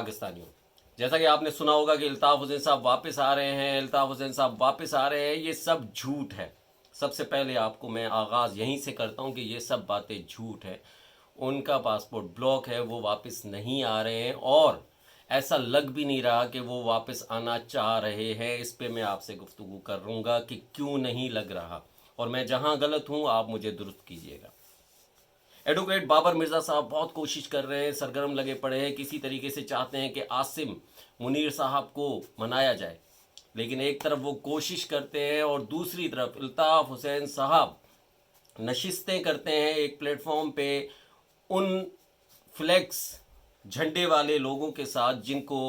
पाकिस्तानियों, जैसा कि आपने सुना होगा कि अल्ताफ हुसैन साहब वापस आ रहे हैं, अल्ताफ हुसैन साहब वापस आ रहे हैं, ये सब झूठ है। सबसे पहले आपको मैं आगाज़ यहीं से करता हूं कि ये सब बातें झूठ है। उनका पासपोर्ट ब्लॉक है, वो वापस नहीं आ रहे हैं और ऐसा लग भी नहीं रहा कि वो वापस आना चाह रहे हैं। इस पे मैं आपसे गुफ्तगू करूँगा कि क्यों नहीं लग रहा, और मैं जहाँ गलत हूँ आप मुझे दुरुस्त कीजिएगा। एडवोकेट बाबर मिर्ज़ा साहब बहुत कोशिश कर रहे हैं, सरगर्म लगे पड़े हैं, किसी तरीके से चाहते हैं कि आसिम मुनीर साहब को मनाया जाए, लेकिन एक तरफ वो कोशिश करते हैं और दूसरी तरफ अल्ताफ हुसैन साहब नशिस्तें करते हैं एक प्लेटफॉर्म पे उन फ्लैक्स झंडे वाले लोगों के साथ जिनको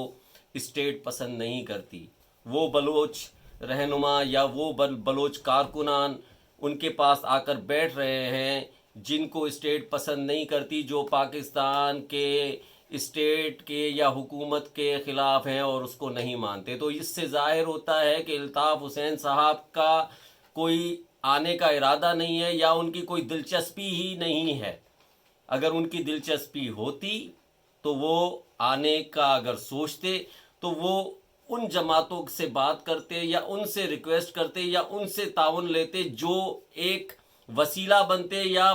स्टेट पसंद नहीं करती। वो बलोच रहनुमा या वो बलोच कारकुनान उनके पास आकर बैठ रहे हैं जिनको स्टेट पसंद नहीं करती, जो पाकिस्तान के स्टेट के या हुकूमत के ख़िलाफ़ हैं और उसको नहीं मानते। तो इससे ज़ाहिर होता है कि अल्ताफ हुसैन साहब का कोई आने का इरादा नहीं है या उनकी कोई दिलचस्पी ही नहीं है। अगर उनकी दिलचस्पी होती तो वो आने का अगर सोचते तो वो उन जमातों से बात करते या उनसे रिक्वेस्ट करते या उनसे ताउन लेते जो एक वसीला बनते या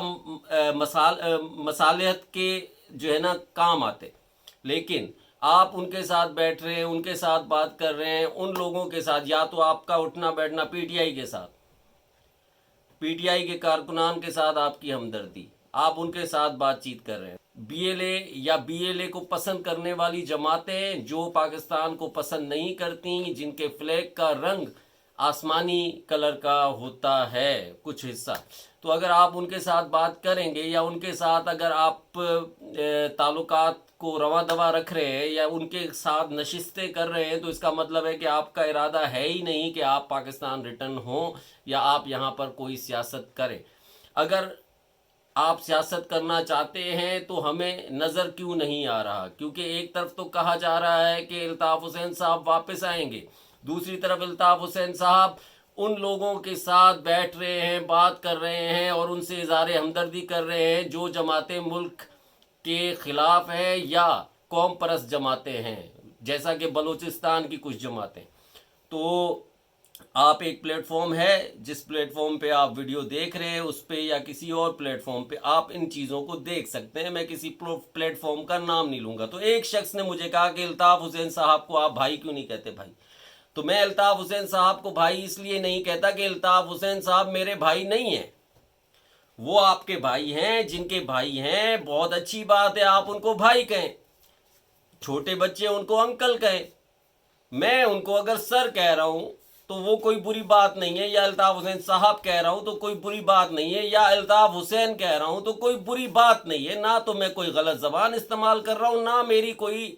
मसालहत के जो है ना काम आते। लेकिन आप उनके साथ बैठ रहे हैं, उनके साथ बात कर रहे हैं, उन लोगों के साथ, या तो आपका उठना बैठना पीटीआई के साथ, पीटीआई के कारकुनान के साथ आपकी हमदर्दी, आप उनके साथ बातचीत कर रहे हैं। बीएलए या बीएलए को पसंद करने वाली जमातें जो पाकिस्तान को पसंद नहीं करती, जिनके फ्लैग का रंग आसमानी कलर का होता है कुछ हिस्सा, तो अगर आप उनके साथ बात करेंगे या उनके साथ अगर आप ताल्लुकात को रवा दवा रख रहे हैं या उनके साथ नशिस्तें कर रहे हैं, तो इसका मतलब है कि आपका इरादा है ही नहीं कि आप पाकिस्तान रिटर्न हो या आप यहाँ पर कोई सियासत करें। अगर आप सियासत करना चाहते हैं तो हमें नज़र क्यों नहीं आ रहा? क्योंकि एक तरफ तो कहा जा रहा है कि अल्ताफ हुसैन साहब वापस आएंगे, दूसरी तरफ अल्ताफ हुसैन साहब उन लोगों के साथ बैठ रहे हैं, बात कर रहे हैं और उनसे इज़हार हमदर्दी कर रहे हैं जो जमातें मुल्क के ख़िलाफ़ हैं या कौम परस्त जमातें हैं, जैसा कि बलूचिस्तान की कुछ जमातें। तो आप एक प्लेटफॉर्म है जिस प्लेटफॉर्म पे आप वीडियो देख रहे हैं उस पे या किसी और प्लेटफॉर्म पे आप इन चीज़ों को देख सकते हैं। मैं किसी प्लेटफॉर्म का नाम नहीं लूँगा। तो एक शख्स ने मुझे कहा कि अल्ताफ हुसैन साहब को आप भाई क्यों नहीं कहते भाई? तो मैं अल्ताफ हुसैन साहब को भाई इसलिए नहीं कहता कि अल्ताफ हुसैन साहब मेरे भाई नहीं हैं। वो आपके भाई हैं, जिनके भाई हैं बहुत अच्छी बात है, आप उनको भाई कहें, छोटे बच्चे उनको अंकल कहें। मैं उनको अगर सर कह रहा हूँ तो वो कोई बुरी बात नहीं है, या अल्ताफ हुसैन साहब कह रहा हूँ तो कोई बुरी बात नहीं है, या अल्ताफ हुसैन कह रहा हूँ तो कोई बुरी बात नहीं है। ना तो मैं कोई गलत ज़बान इस्तेमाल कर रहा हूँ, ना मेरी कोई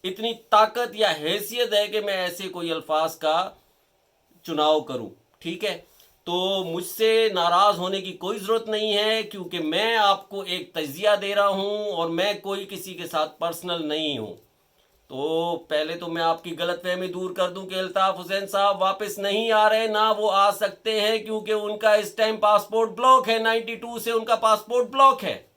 इतनी ताकत या हैसियत है कि मैं ऐसे कोई अल्फाज का चुनाव करूँ। ठीक है, तो मुझसे नाराज़ होने की कोई ज़रूरत नहीं है, क्योंकि मैं आपको एक तज़िया दे रहा हूँ और मैं कोई किसी के साथ पर्सनल नहीं हूँ। तो पहले तो मैं आपकी गलतफहमी दूर कर दूं कि अल्ताफ हुसैन साहब वापस नहीं आ रहे, ना वो आ सकते हैं, क्योंकि उनका इस टाइम पासपोर्ट ब्लॉक है। 92 से उनका पासपोर्ट ब्लॉक है।